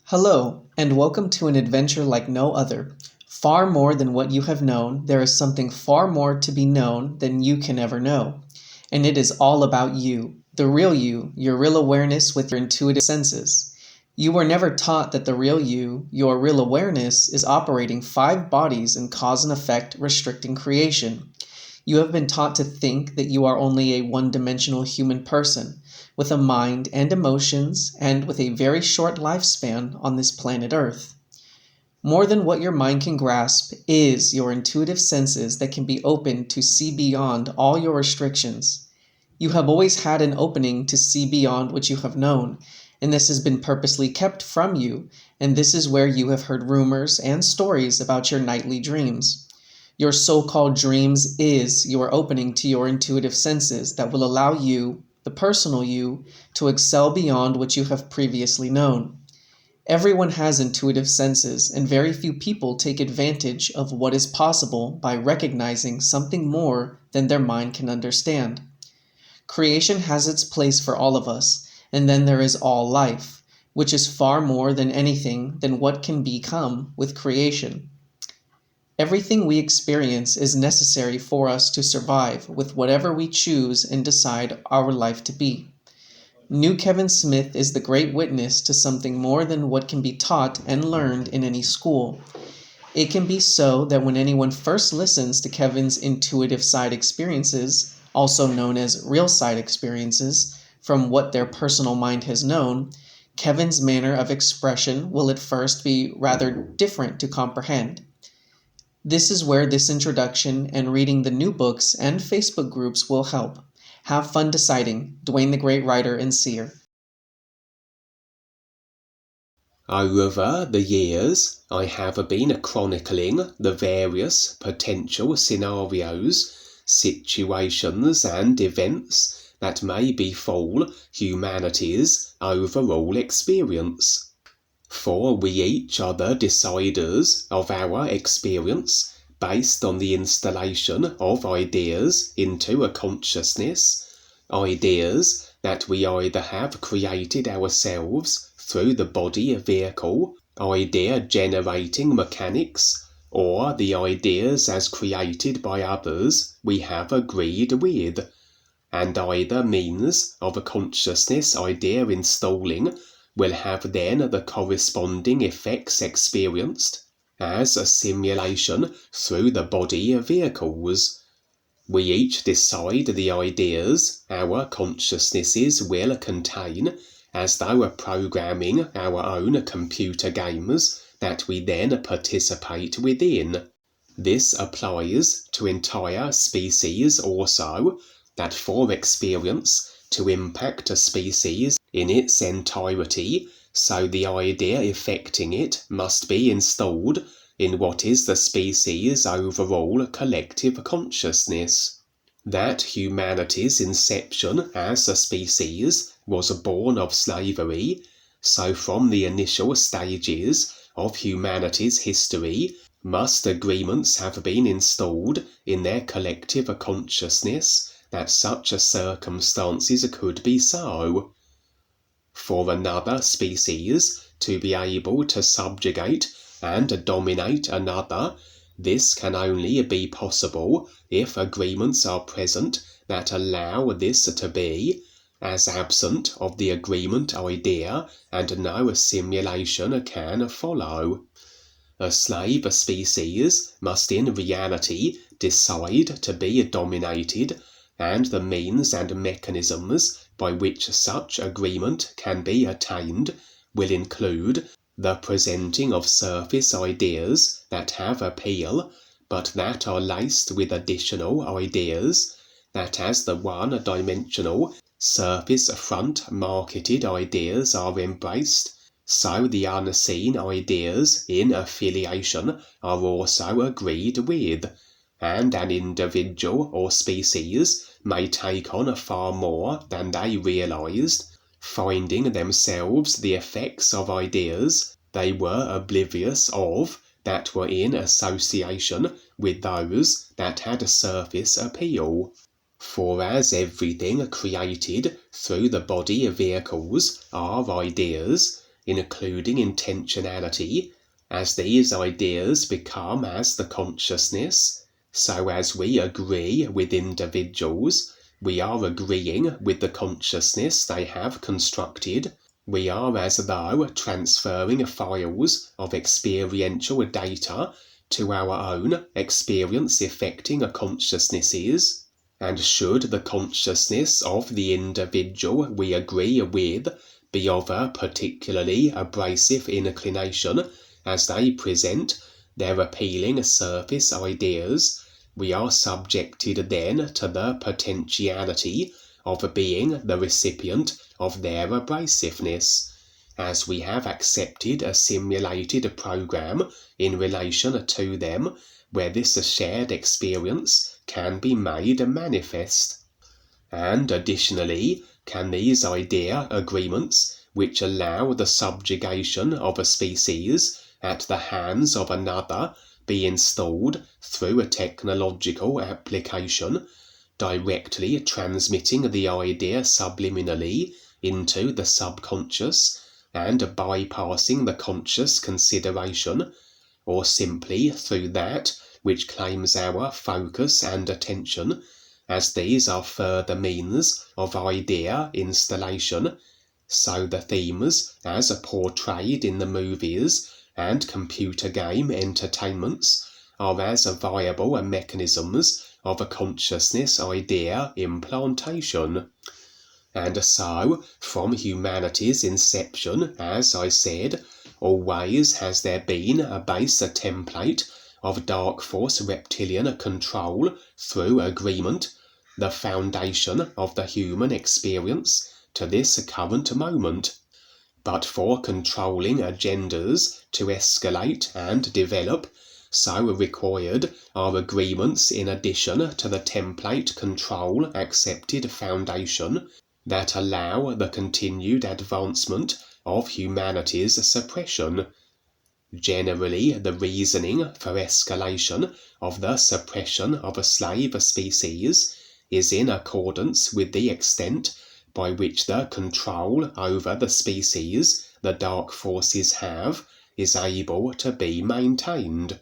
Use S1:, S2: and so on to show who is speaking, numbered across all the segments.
S1: Hello, and welcome to an adventure like no other. Far more than what you have known, there is something far more to be known than you can ever know. And it is all about you, the real you, your real awareness with your intuitive senses. You were never taught that the real you, your real awareness, is operating 5 bodies in cause and effect, restricting creation. You have been taught to think that you are only a one-dimensional human person, with a mind and emotions, and with a very short lifespan on this planet Earth. More than what your mind can grasp is your intuitive senses that can be opened to see beyond all your restrictions. You have always had an opening to see beyond what you have known, and this has been purposely kept from you, and this is where you have heard rumors and stories about your nightly dreams. Your so-called dreams is your opening to your intuitive senses that will allow you, the personal you, to excel beyond what you have previously known. Everyone has intuitive senses, and very few people take advantage of what is possible by recognizing something more than their mind can understand. Creation has its place for all of us, and then there is all life, which is far more than anything than what can become with creation. Everything we experience is necessary for us to survive with whatever we choose and decide our life to be. New Kevin Smith is the great witness to something more than what can be taught and learned in any school. It can be so that when anyone first listens to Kevin's intuitive side experiences, also known as real side experiences, from what their personal mind has known, Kevin's manner of expression will at first be rather different to comprehend. This is where this introduction and reading the new books and Facebook groups will help. Have fun deciding. DUANE the Great Writer and Seer.
S2: Over the years, I have been chronicling the various potential scenarios, situations, and events that may befall humanity's overall experience. For we each are the deciders of our experience based on the installation of ideas into a consciousness, ideas that we either have created ourselves through the body vehicle, idea-generating mechanics, or the ideas as created by others we have agreed with, and either means of a consciousness idea installing will have then the corresponding effects experienced as a simulation through the body vehicles. We each decide the ideas our consciousnesses will contain as though programming our own computer games that we then participate within. This applies to entire species also, that for experience to impact a species in its entirety, so the idea affecting it must be installed in what is the species' overall collective consciousness. That humanity's inception as a species was born of slavery, so from the initial stages of humanity's history must agreements have been installed in their collective consciousness that such circumstances could be so. For another species to be able to subjugate and dominate another, this can only be possible if agreements are present that allow this to be, as absent of the agreement idea and no simulation can follow. A slave species must in reality decide to be dominated, and the means and mechanisms by which such agreement can be attained will include the presenting of surface ideas that have appeal, but that are laced with additional ideas, that as the one-dimensional surface front marketed ideas are embraced, so the unseen ideas in affiliation are also agreed with, and an individual or species may take on far more than they realized, finding themselves the effects of ideas they were oblivious of that were in association with those that had surface appeal. For as everything created through the body vehicles are ideas, including intentionality, as these ideas become as the consciousness, so as we agree with individuals, we are agreeing with the consciousness they have constructed. We are as though transferring files of experiential data to our own experience-affecting consciousnesses. And should the consciousness of the individual we agree with be of a particularly abrasive inclination as they present their appealing surface ideas, we are subjected then to the potentiality of being the recipient of their abrasiveness, as we have accepted a simulated program in relation to them where this shared experience can be made manifest. And additionally, can these idea agreements, which allow the subjugation of a species at the hands of another, be installed through a technological application, directly transmitting the idea subliminally into the subconscious and bypassing the conscious consideration, or simply through that which claims our focus and attention, as these are further means of idea installation, so the themes as portrayed in the movies and computer game entertainments are as viable mechanisms of a consciousness idea implantation. And so, from humanity's inception, as I said, always has there been a base template of dark force reptilian control through agreement, the foundation of the human experience to this current moment. But for controlling agendas to escalate and develop, so required are agreements in addition to the template control accepted foundation that allow the continued advancement of humanity's suppression. Generally, the reasoning for escalation of the suppression of a slave species is in accordance with the extent by which the control over the species the dark forces have is able to be maintained.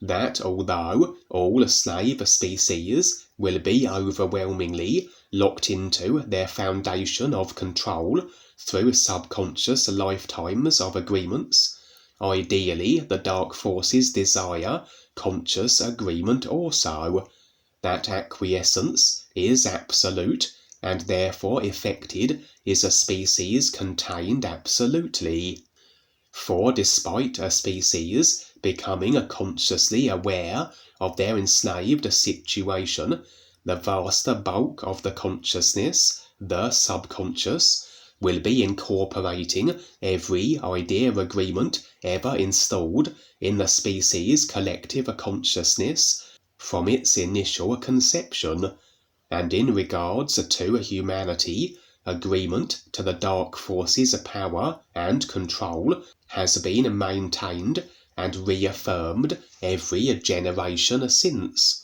S2: That although all slave species will be overwhelmingly locked into their foundation of control through subconscious lifetimes of agreements, ideally the dark forces desire conscious agreement also, that acquiescence is absolute, and therefore effected is a species contained absolutely. For despite a species becoming consciously aware of their enslaved situation, the vaster bulk of the consciousness, the subconscious, will be incorporating every idea agreement ever installed in the species' collective consciousness from its initial conception. And in regards to humanity, agreement to the dark forces' power and control has been maintained and reaffirmed every generation since.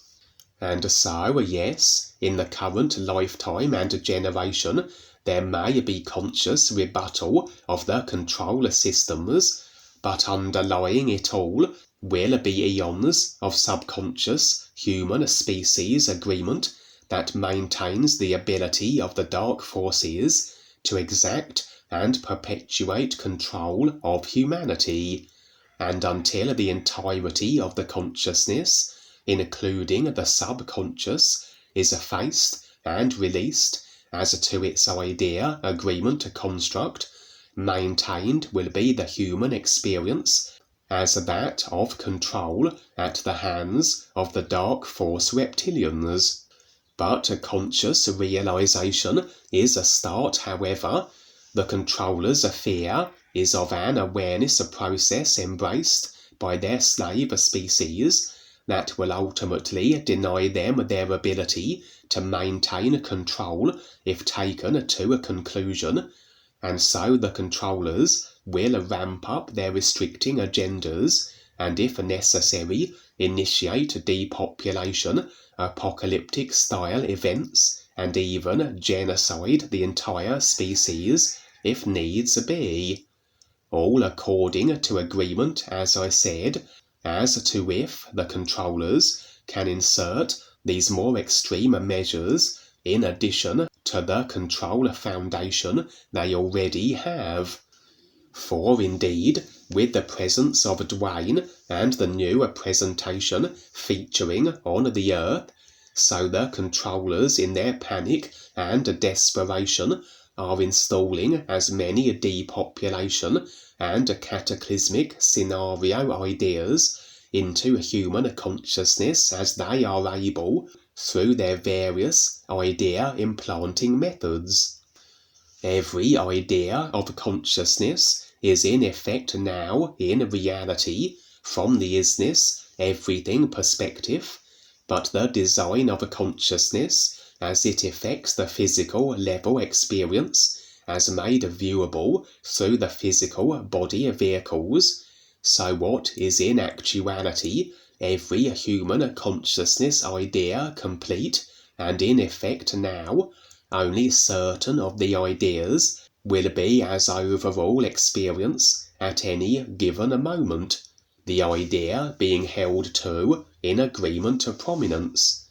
S2: And so, yes, in the current lifetime and generation, there may be conscious rebuttal of the control systems, but underlying it all will be eons of subconscious human species agreement that maintains the ability of the dark forces to exact and perpetuate control of humanity, and until the entirety of the consciousness, including the subconscious, is effaced and released as to its idea agreement construct, maintained will be the human experience as that of control at the hands of the dark force reptilians. But a conscious realization is a start, however. The controller's fear is of an awareness process embraced by their slave species that will ultimately deny them their ability to maintain control if taken to a conclusion, and so the controllers will ramp up their restricting agendas and, if necessary, initiate depopulation, apocalyptic-style events, and even genocide the entire species, if needs be. all according to agreement, as I said, as to if the controllers can insert these more extreme measures in addition to the control foundation they already have. For indeed, with the presence of DUANE and the new presentation featuring on the earth, so the controllers in their panic and desperation are installing as many depopulation and cataclysmic scenario ideas into human consciousness as they are able through their various idea implanting methods. Every idea of consciousness is in effect now in reality from the isness everything perspective, but the design of consciousness as it affects the physical level experience as made viewable through the physical body vehicles, so what is in actuality every human consciousness idea complete and in effect now, only certain of the ideas will be as overall experience at any given moment, the idea being held to in agreement of prominence,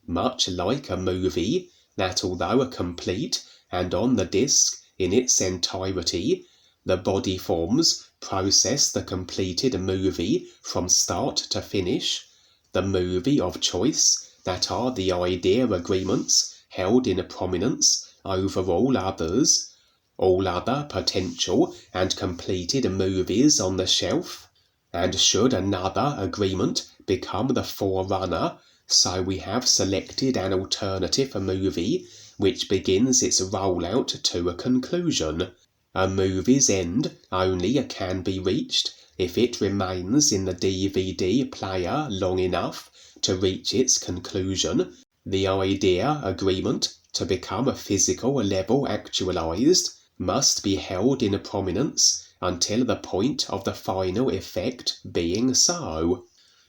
S2: much like a movie that, although complete and on the disc in its entirety, the body forms process the completed movie from start to finish, the movie of choice that are the idea agreements held in prominence over all others, all other potential and completed movies on the shelf, and should another agreement become the forerunner, so we have selected an alternative movie which begins its rollout to a conclusion. A movie's end only can be reached if it remains in the DVD player long enough to reach its conclusion, the idea agreement to become a physical level actualized must be held in prominence until the point of the final effect being so.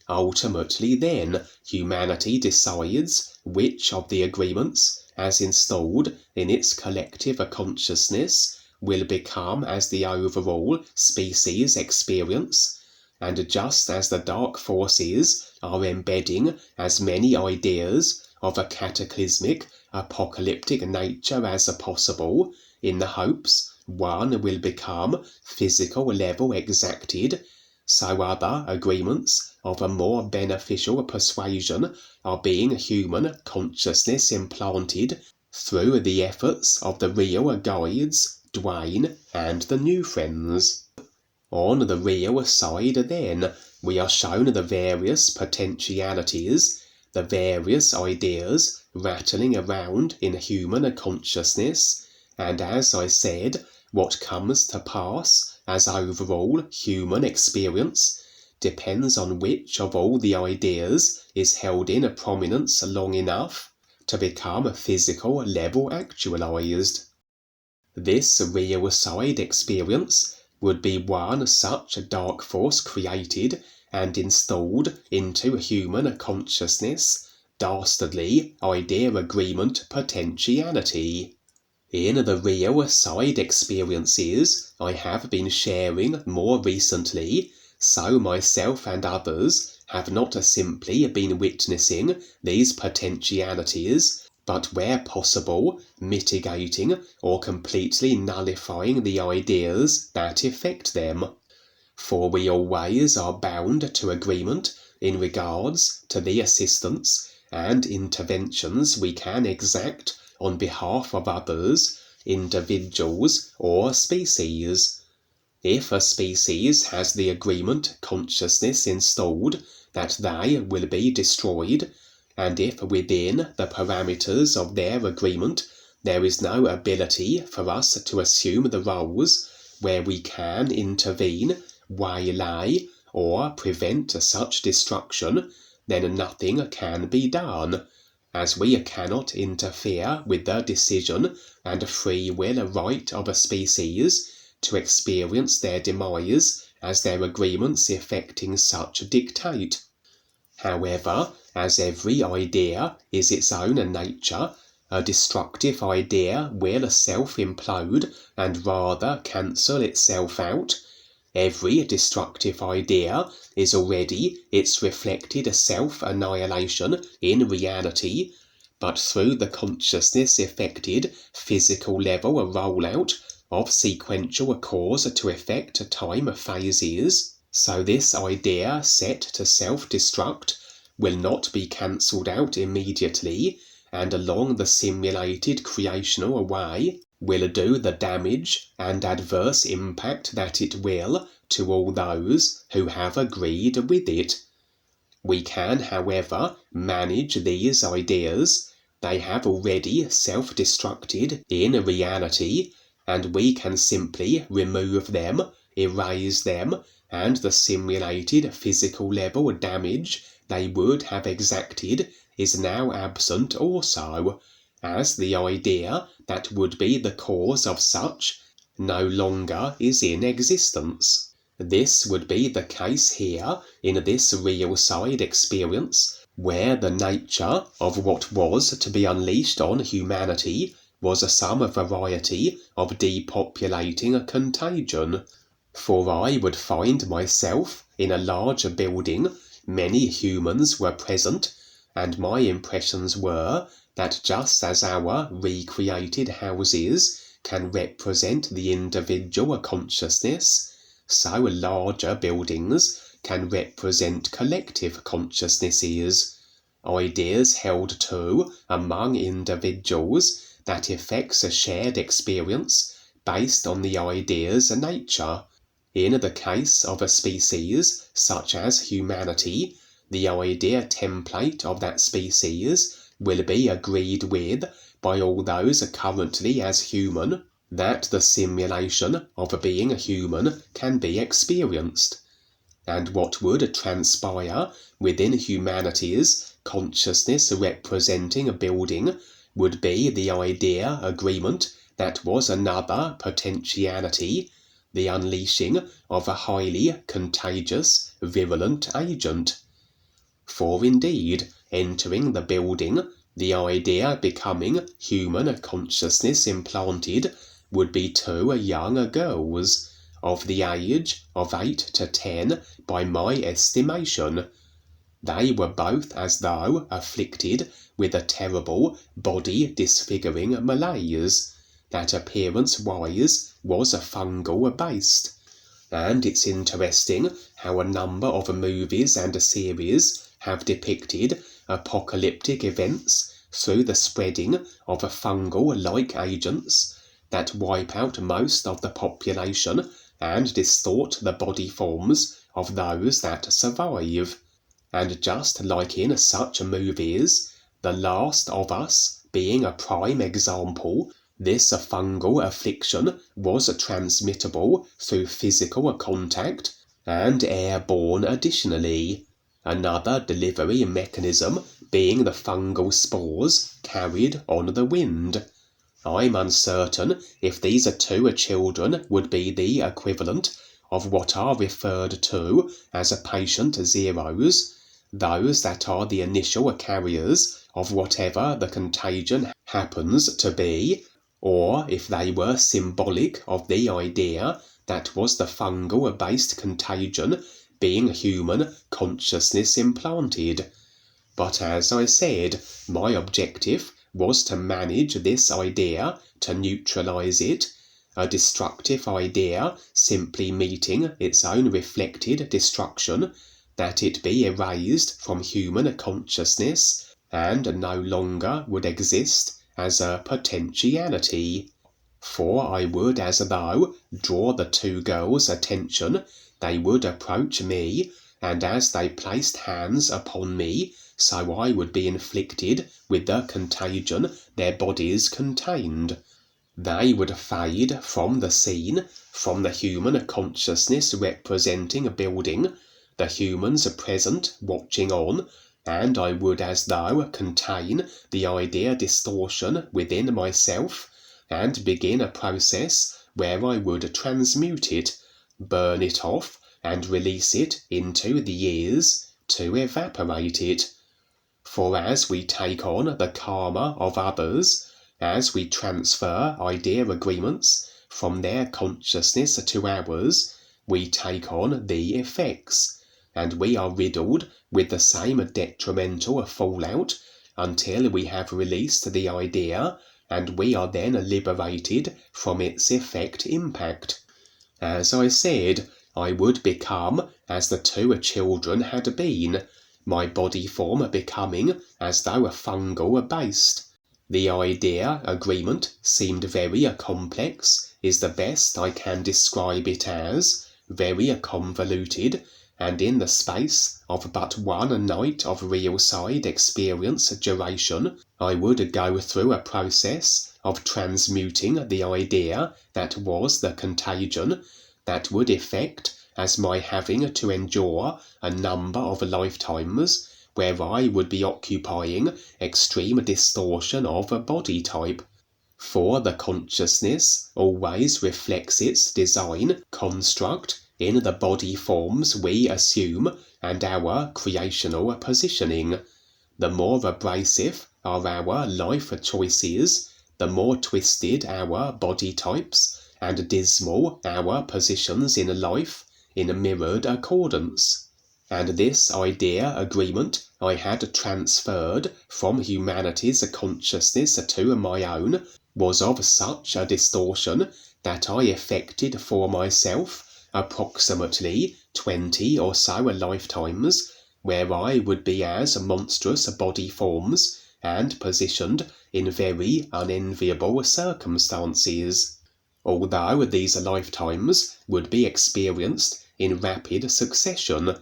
S2: Ultimately then, humanity decides which of the agreements, as installed in its collective consciousness, will become as the overall species experience, and just as the dark forces are embedding as many ideas of a cataclysmic, apocalyptic nature as possible, in the hopes one will become physical level exacted, so other agreements of a more beneficial persuasion are being human consciousness implanted through the efforts of the RealGuides, DUANE, and the new friends. On the real side then, we are shown the various potentialities, the various ideas rattling around in human consciousness, and as I said, what comes to pass as overall human experience depends on which of all the ideas is held in prominence long enough to become physical level actualized. This real side experience would be one such dark force created and installed into human consciousness, dastardly idea agreement potentiality. In the real side experiences I have been sharing more recently, so myself and others have not simply been witnessing these potentialities, but where possible, mitigating or completely nullifying the ideas that affect them. For we always are bound to agreement in regards to the assistance and interventions we can exact on behalf of others, individuals, or species. If a species has the agreement consciousness installed that they will be destroyed, and if within the parameters of their agreement there is no ability for us to assume the roles where we can intervene, waylay, or prevent such destruction, then nothing can be done, as we cannot interfere with the decision and free will right of a species to experience their demise as their agreements effecting such dictate. However, as every idea is its own nature, a destructive idea will self-implode and rather cancel itself out, Every destructive idea is already its reflected self-annihilation in reality, but through the consciousness-affected physical level rollout of sequential cause-to-effect time phases. So this idea set to self-destruct will not be cancelled out immediately, and along the simulated creational way will do the damage and adverse impact that it will to all those who have agreed with it. We can, however, manage these ideas. They have already self-destructed in reality, and we can simply remove them, erase them, and the simulated physical level damage they would have exacted is now absent also, as the idea that would be the cause of such no longer is in existence. This would be the case here in this real side experience, where the nature of what was to be unleashed on humanity was some variety of depopulating contagion. For I would find myself in a larger building, many humans were present, and my impressions were that just as our recreated houses can represent the individual consciousness, so larger buildings can represent collective consciousnesses, ideas held to among individuals that effects a shared experience based on the idea's nature. In the case of a species such as humanity, the idea template of that species will be agreed with by all those currently as human, that the simulation of being human can be experienced. And what would transpire within humanity's consciousness representing a building would be the idea agreement that was another potentiality, the unleashing of a highly contagious, virulent agent. For indeed, entering the building, the idea becoming human consciousness implanted would be 2 young girls, of the age of 8 to 10 by my estimation. They were both as though afflicted with a terrible body disfiguring malaise, that appearance-wise was fungal based. And it's interesting how a number of movies and series have depicted apocalyptic events through the spreading of fungal-like agents that wipe out most of the population and distort the body forms of those that survive. And just like in such movies, The Last of Us being a prime example, this fungal affliction was transmittable through physical contact and airborne additionally, another delivery mechanism being the fungal spores carried on the wind. I'm uncertain if these 2 children would be the equivalent of what are referred to as patient zeros, those that are the initial carriers of whatever the contagion happens to be, or if they were symbolic of the idea that was the fungal-based contagion being human consciousness implanted. But as I said, my objective was to manage this idea, to neutralize it, a destructive idea simply meeting its own reflected destruction, that it be erased from human consciousness and no longer would exist as a potentiality. For I would as though draw the 2 girls' attention, they would approach me, and as they placed hands upon me, so I would be inflicted with the contagion their bodies contained. They would fade from the scene, from the human consciousness representing a building, the humans present watching on, and I would as though contain the idea distortion within myself, and begin a process where I would transmute it, burn it off, and release it into the years, to evaporate it. For as we take on the karma of others, as we transfer idea agreements from their consciousness to ours, we take on the effects, and we are riddled with the same detrimental fallout until we have released the idea, and we are then liberated from its effect impact. As I said, I would become as the two children had been, my body form becoming as though fungal based. The idea agreement seemed very complex, is the best I can describe it as, very convoluted, and in the space of but one night of real side experience duration, I would go through a process of transmuting the idea that was the contagion, that would effect as my having to endure a number of lifetimes where I would be occupying extreme distortion of a body type. For the consciousness always reflects its design construct in the body forms we assume and our creational positioning. The more abrasive are our life choices, the more twisted our body types, and dismal our positions in life in mirrored accordance. And this idea agreement I had transferred from humanity's consciousness to my own was of such a distortion that I effected for myself approximately 20 or so lifetimes where I would be as monstrous body forms and positioned in very unenviable circumstances. Although these lifetimes would be experienced in rapid succession,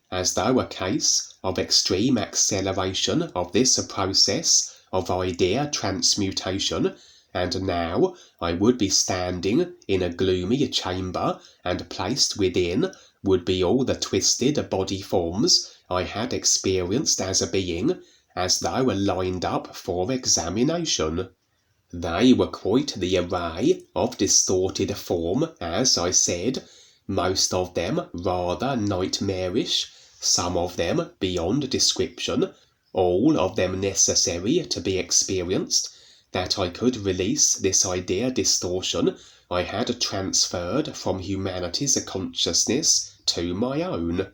S2: as though a case of extreme acceleration of this process of idea transmutation, and now I would be standing in a gloomy chamber, and placed within would be all the twisted body forms I had experienced as a being, as though lined up for examination. They were quite the array of distorted form, as I said, most of them rather nightmarish, some of them beyond description, all of them necessary to be experienced, that I could release this idea distortion I had transferred from humanity's consciousness to my own.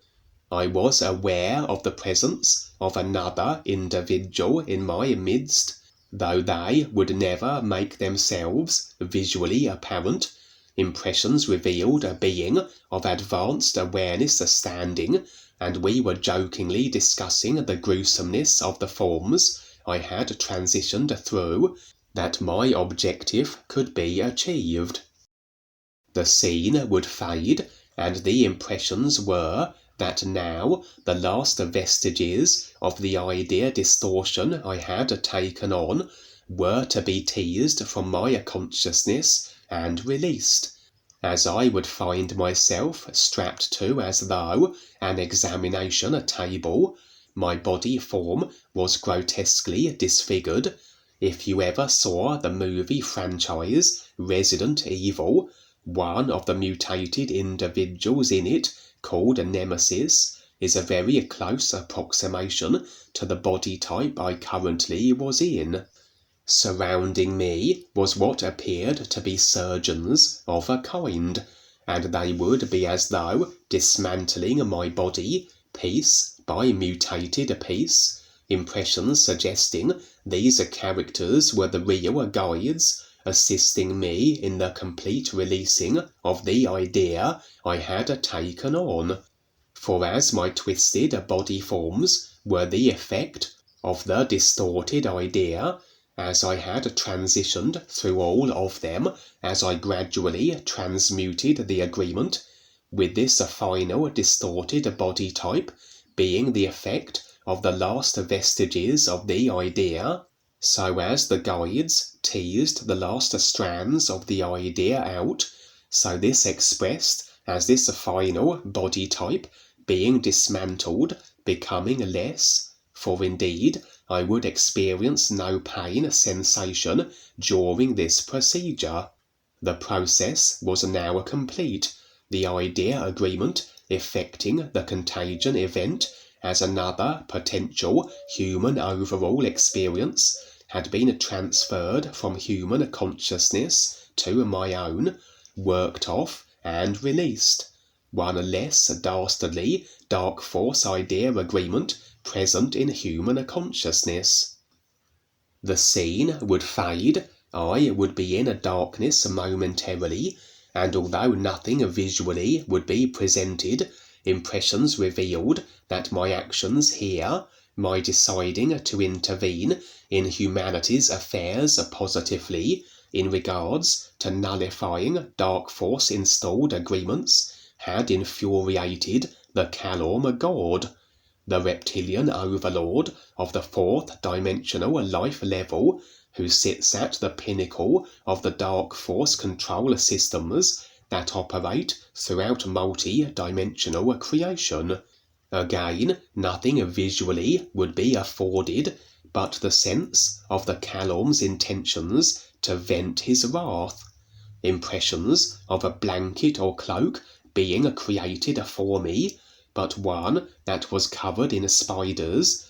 S2: I was aware of the presence of another individual in my midst, though they would never make themselves visually apparent. Impressions revealed a being of advanced awareness standing, and we were jokingly discussing the gruesomeness of the forms I had transitioned through, that my objective could be achieved. The scene would fade, and the impressions were that now the last vestiges of the idea distortion I had taken on were to be teased from my consciousness and released, as I would find myself strapped to as though an examination table. My body form was grotesquely disfigured. If you ever saw the movie franchise Resident Evil, one of the mutated individuals in it, called Nemesis, is a very close approximation to the body type I currently was in. Surrounding me was what appeared to be surgeons of a kind, and they would be as though dismantling my body piece by mutated piece, impressions suggesting these characters were the real guides, assisting me in the complete releasing of the idea I had taken on. For as my twisted body forms were the effect of the distorted idea, as I had transitioned through all of them, as I gradually transmuted the agreement, with this final distorted body type being the effect of the last vestiges of the idea, so as the guides teased the last strands of the idea out, so this expressed as this final body type being dismantled, becoming less, for indeed I would experience no pain sensation during this procedure. The process was now complete, the idea agreement effecting the contagion event as another potential human overall experience had been transferred from human consciousness to my own, worked off and released. one less dastardly dark force idea agreement present in human consciousness. The scene would fade, I would be in a darkness momentarily, and although nothing visually would be presented, impressions revealed that my actions here, my deciding to intervene in humanity's affairs positively in regards to nullifying dark force installed agreements, had infuriated the Kalorm god, the reptilian overlord of the fourth dimensional life level, who sits at the pinnacle of the dark force control systems that operate throughout multi-dimensional creation. Again, nothing visually would be afforded but the sense of the Kalorm's intentions to vent his wrath. Impressions of a blanket or cloak being created for me, but one that was covered in spiders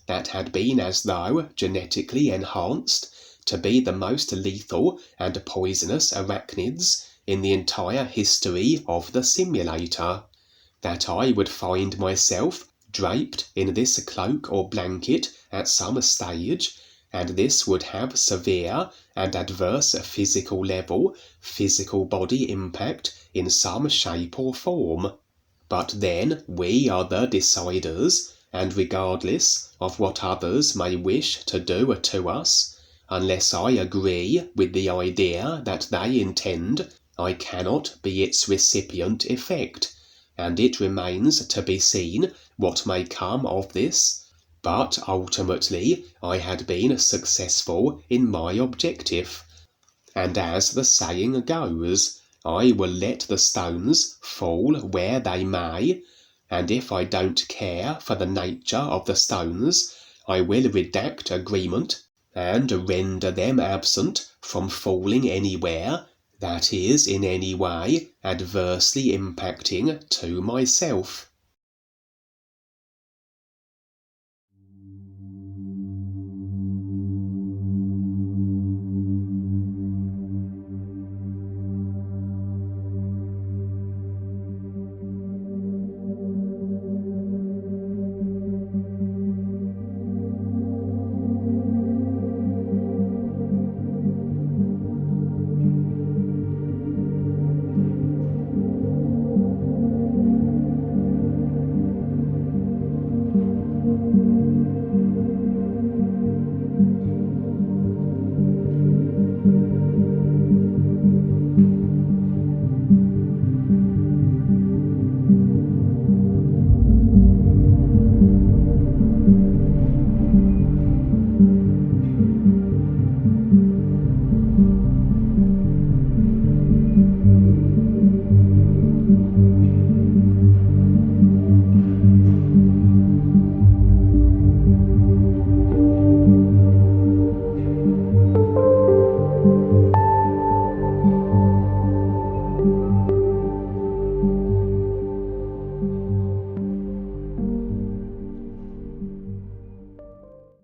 S2: that had been as though genetically enhanced to be the most lethal and poisonous arachnids in the entire history of the simulator. That I would find myself draped in this cloak or blanket at some stage, and this would have severe and adverse physical body impact in some shape or form. But then we are the deciders, and regardless of what others may wish to do to us, unless I agree with the idea that they intend, I cannot be its recipient effect, and it remains to be seen what may come of this. But ultimately I had been successful in my objective, and as the saying goes, I will let the stones fall where they may, and if I don't care for the nature of the stones, I will redact agreement and render them absent from falling anywhere that is in any way adversely impacting to myself.